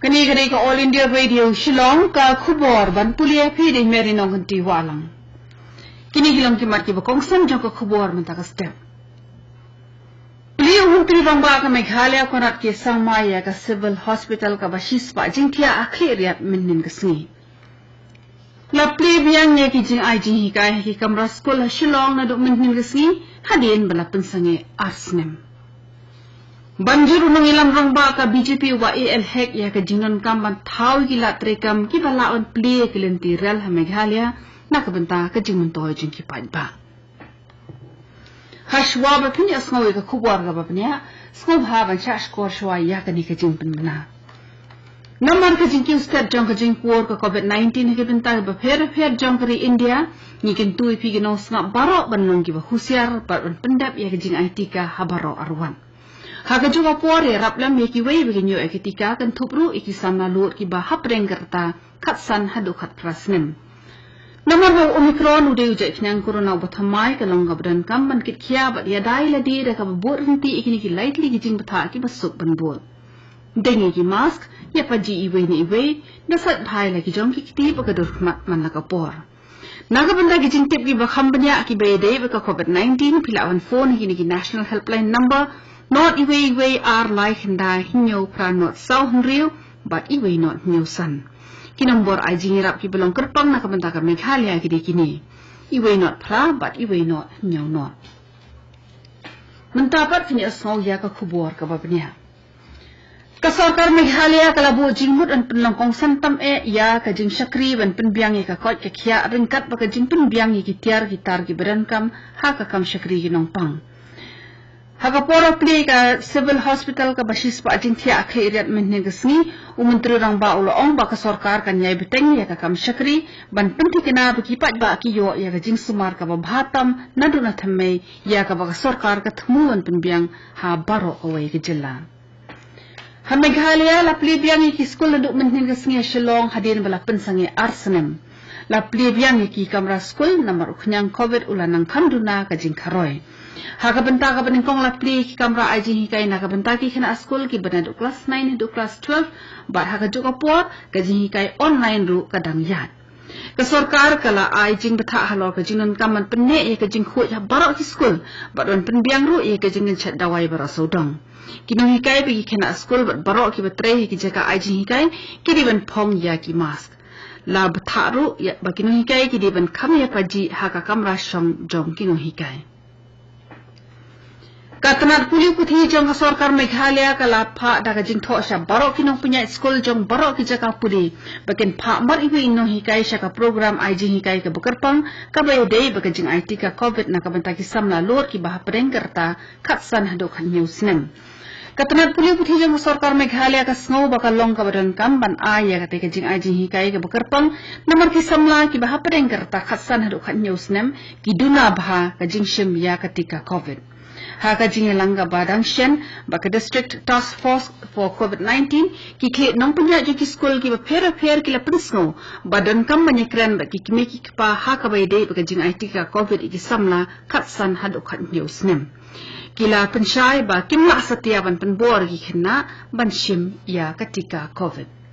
Kini ka All India Radio Shillong ka khubor ban pulia phi de meri nong ti walang. Kini hilang ki mat ki bakong sam jong ka khubor man ta ka step. Pli Menteri Rangba ka Meghalaya konat ke Sangmaya ka Civil Hospital ka bashispa jingtia akhir riat minnin kasni. La pli biang ne ki jing ai jing hikai ki kamra school Shillong na do minnin kasni hadin bala pensange arsnem. Banjir unang ilam Rangba ka BJP wa AL hek ya ka jingnon kam ban thau gila trekam ki bala on pli kilenti rel ha Meghalaya na ka banta ka jingmon toy jing ki pai ba. Hashwa ba pini asmawi ka khubwar ga ba pini skol ha ban sha skor shwa ya ka ni ka jing pin bana. Namar ka jing ki step jong ka jing kuor ka COVID-19 ke banta ba pher jong kari India ni kin tui pi gino snga baro ban nong ki ba husiar ba pendap ya ka jing IT ka habaro arwan. Haka juga puare raplam ye ki wei beginyo eketika kan thupru ikisana lut ki ba hapreng kerta khatsan hadu khat prasnem. Namar ba Omicron ude uje knyang corona bathamai ka long gabran kam ban kit khia ba ya dai la di da ka bor rinti ikini ki lightly ki jing batha ki basuk ban bol. Dengi ki mask ya pa ji iwe ni iwe na sat bhai la ki jong ki ti ba ka dur mat man la ka por. Naga banda ki jing tip ki ba khambanya ki be de ba ka COVID-19 pilawan phone ki ni ki national helpline number not iwe ar lai henda hinyo pra not sau henriu but iwe not new san. Kinombor ai jingirap ki belong kerpang na kabanta ka Meghalaya ki kini. Iwe not pra but iwe not new not. Mentapat kini asau ya ka khubor ka babnya. Ka sarkar Meghalaya kalabu jingmut an penlongkong santam ya ka jing syakri ban penbiang ka kot ka khia ringkat ba ka jing penbiang ki tiar gitar ki berankam ha ka kam syakri ki nongpang. Haka poro pli ka Civil Hospital ka bashispa jingtia akhe iriat minne gasni Menteri Rangba ulo ong ba ka sarkar kan nyai beteng ya ka kam syakri ban penti kena bekipat ba ki yo ya ka jing sumar ka ba bhatam naduna thamme ya ka ba ka sarkar ka thmuan penbiang ha baro awai ke jilla. Ha Meghalaya la pli biang ki skul nduk minne gasni Shillong hadin bala pensange arsnem. La pli biang ki kamra skul namar uknyang COVID ulanang khanduna ka jing kharoi. Haka benta ka beningkong la pli ki kamra aji hikai na ka benta ki khana school ki bena du class 9 du class 12 bat haka juga por ka ji hikai online ru kadang yat. Ka sarkar kala ai jing betha halor ka jingnon kaman penne ye ka jing khu ya barok ki school bat on penbiang ru ye ka jingin chat dawai bara sodong. Kino hikai bi khana school bat barok ki betre ki jaka aji hikai ki diben phong ya ki mask. La betha ru ya bakino hikai ki diben kam ya paji haka kamra shong jong kino hikai. Katanat puli puthi jong ka sarkar Meghalaya ka lapha daga jing tho sha barok kinong punya school jong barok ki jaka puli bakin pha mar iwi no hikai sha ka program IG hikai ka bukarpang ka bay day baka jing IT ka COVID na ka banta ki samla lor ki bah preng kerta khatsan hado khan news nem. Katanat puli puthi jong sarkar Meghalaya ka snow baka long ka badan kam ban aya ka te ka jing IG hikai ka bukarpang namar ki samla ki bah preng kerta khatsan hado khan news nem ki duna bha ka jing shim ya ka tika COVID. Haka jingelanga badang shen baka district task force for COVID-19 ki kle nong punya ki school ki pher ki la prinsno badan kam manyekran ba ki kime ki pa haka bay de baka jing IT ka COVID ki samla khatsan hadu khat news nem kila penshai ba kimla satya ban penbor ki khna ban shim ya katika COVID.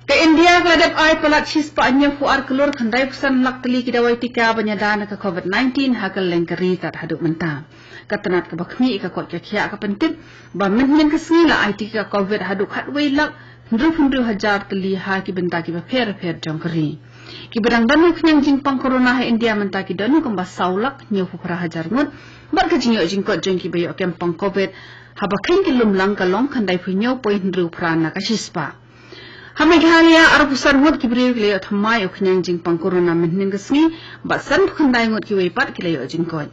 Ke India kadap ai palat chispa anya fu ar kelur khandai pusan lak teli kidawai tika banyadana ka COVID-19 hakal lengkeri tat haduk menta. Katanat ka bakmi ka kot kya ka pentit ba min ka sila ai tika COVID haduk hatwei lak hundru hajar teli ha ki benta ki ba pher jongkeri. Ki bedang danu knyang jingpang corona ha India menta ki danu kamba saulak nyu fu pra hajar ngut bar ka jingyo jingkot jong ki bayo kempang COVID ha ba khin ki lumlang ka long khandai fu nyu poi hundru pra na ka chispa. Ha Meghalaya arpusan ngut ki bri le thamai oknyang jingpang corona minnin gasni ba san khandai ngut ki weipat ki le jingkot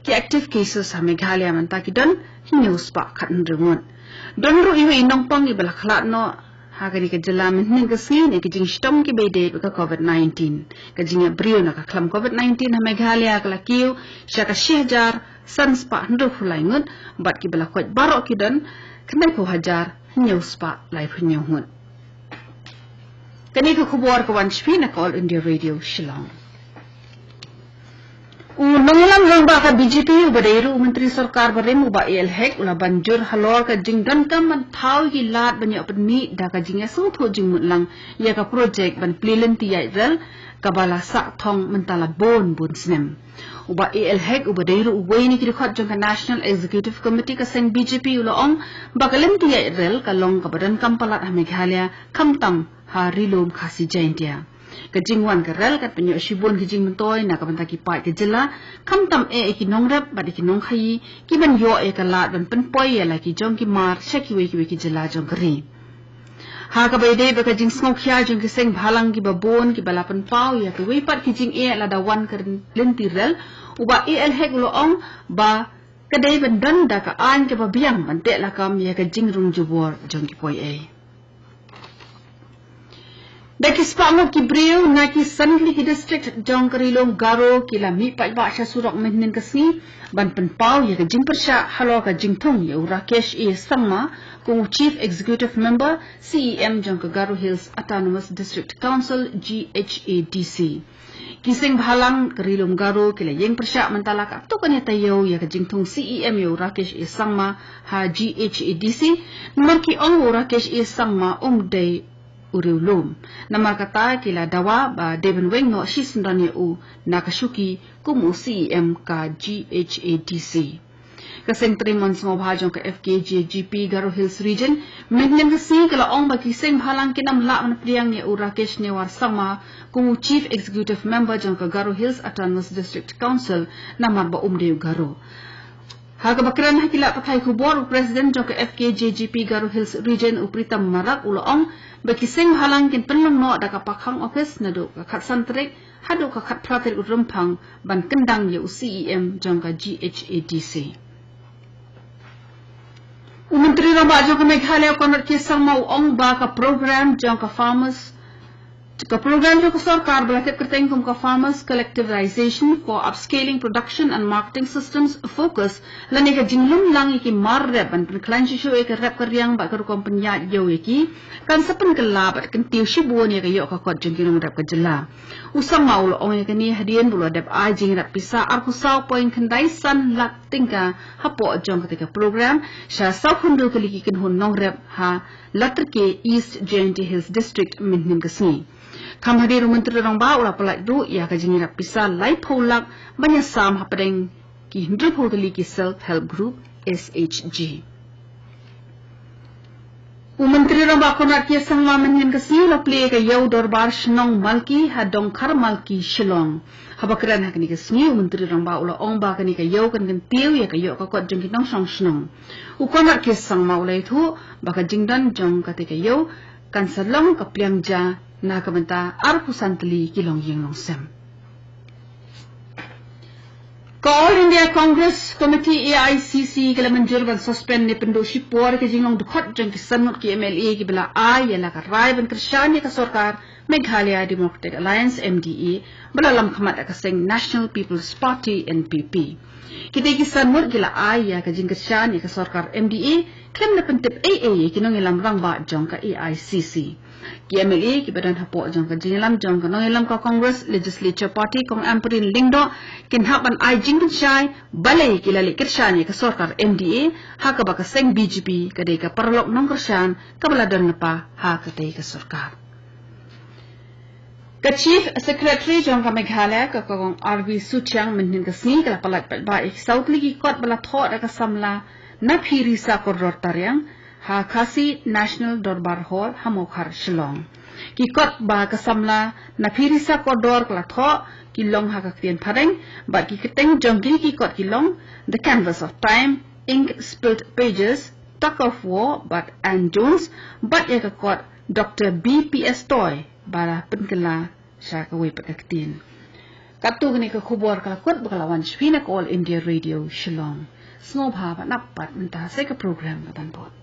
ki active cases ha Meghalaya menta ki don news pa khan rungut don ru iwe nongpang i bala khla no ha gani ka jala minnin gasni ne ki jing stom ki bede ka COVID-19 ka jinga brio na ka khlam COVID-19 ha Meghalaya ka kiu sha ka 6000 sans pa ndu fulai ngut bat ki bala kot barok ki don khnai ko hajar news pa lai phunyo ngut. Kani ka khubor ka wanshpi na All India Radio Shillong. Nongilam lang baka BJP ubadairu Menteri Sarkar bareng uba ELHEC ula banjur halor ka jingdan ka man thau gi lat banyak penmi da ka jingya sungtho jingmut lang ya ka project ban plilen ti Israel ka bala sak thong mentala bon snem uba ELHEC ubadairu uway ni kirikhat jong ka National Executive Committee ka seng BJP ula ong bakalim ti Israel ka long ka badan kampalat ha Meghalaya kamtam ha rilom khasi jaintia kajingwan karel kat penyo shibon kajing mentoy na kabanta ki pai ke jela kamtam ki nongrap badi ki nongkhai ki ban yo kalat ban penpoy ya la ki jong ki mar shaki we ki jela jong kri ha ka bai dei ba kajing snok khya jong ki seng bhalang ki babon ki balapan pau ya ki we pat ki jing la dawan karin lentirel uba ELHEC lo ong ba kadai ban dan da ka an ke ba biang ban te la kam ya kajing rung jubor jong ki poi Daki spangok ki breu na ki Sanli ki district jong karilong garo ki la mi pa ba sha surok mehnen kasni ban pen pau ya ka jing persha halo ka jing thong ya Rakesh Sangma ku chief executive member CEM jong ka Garo Hills Autonomous District Council GHADC kising bhalang karilong garo ki la yeng persha mentala ka to kan tayo ya ka jing thong CEM ya Rakesh Sangma ha GHADC nomor ki ong Rakesh Sangma day Uriulum nama kata kila dawa ba Devon Weng no shisndani u nakashuki kumu CEM ka GHADC kaseng trimon smo bhajong ka FKG GP Garo Hills region menen si kala ong ba kiseng bhalang kinam la man priang ya Rakesh ne war sama kumu chief executive member jong ka Garo Hills Autonomous District Council nama ba umde Garo Haga bakran hakila pakai kubor President jong ka FKG GP Garo Hills region upritam marak uloong bakiseng halang kin penlong no da ka pakhang office na do ka khat santrik hado ka khat pratil urumpang ban kendang ya CEM jong ka GHADC Menteri Ramba jong ka Meghalaya konat ki sama ong ba ka program jong ka farmers ka program jong ka sarkar balakit kerteng kum ka farmers collectivization for upscaling production and marketing systems focus lani ka jinglum lang iki marrep ban klan shisho ek rep karyang ba ka kompanya yo iki kan sapen kelabat kan tiu shibon ya ka yo ka kot jong kinong rep ka jela usang maul ong ya ni hadian bulo dep a jing rep pisa ar kusau point khandai san lak tingka hapo jong ka program sha sau hundu kaliki kin hun nong rep ha latrike East Jainti Hills District minhim kasni Kamhadir Menteri Ramba ula pelak du ya ka jing rep pisa lai pholak banya sam hapadeng ki hindru photali ki self help group SHG Menteri Ramba konat kia sangma menyen kasi la play ka yau dorbar shnong malki hadong khar malki shillong habakran hakni kasni Menteri Ramba ula ong ba kani ka yau kan tiu ya ka yo ka kot jong kinong song shnong konat kia sangma ula itu baka jingdan jong ka te ka yau kan salong ka pliang ja na ka benta ar pusantli kilong yeng long sem All India Congress Committee AICC kala manjur ban suspend ni pendoshi por ke jinglong dukhot jeng kisanot ki MLA ki bela ai yala ka rai ban krishani ka sarkar Meghalaya Democratic Alliance MDE bela lam khamat ka seng National People's Party NPP kite kisanot gila ai ya ka jing krishani ka sarkar MDE klem na pentip AA kinong ilam rang ba jong ka AICC ki MLA ki badan hapo jong ka jingilam jong ka nongilam ka Congress Legislature Party kong amperin lingdo kin haban ai jing shai balai ki lali kirshani ka sarkar MDA ha ka baka seng BJP ka dei ka parlok nong kirshan ka baladan na pa ha ka dei ka sarkar ka Chief Secretary jong ka Meghalaya ka kong RV Suchang minhin ka sni ka palat ba ik South Ligi kot bala tho ka samla na phiri sa koror taryang ha khasi National Dorbar Hall hamokhar Shillong ki kot ba kasamla na phirisa kodor kla tho ki long ha ka kien thareng ba ki keteng jonggi ki kot ki long The Canvas of Time Ink Spilled Pages Tug of War but Anne Jones but ya ka kot Dr. BPS Toy bara penkela sha ka we pakaktin katu ni ka khubor kala kot bakalawan shpina All India Radio Shillong Snobha ba napat mentah saya ke program ka tanpot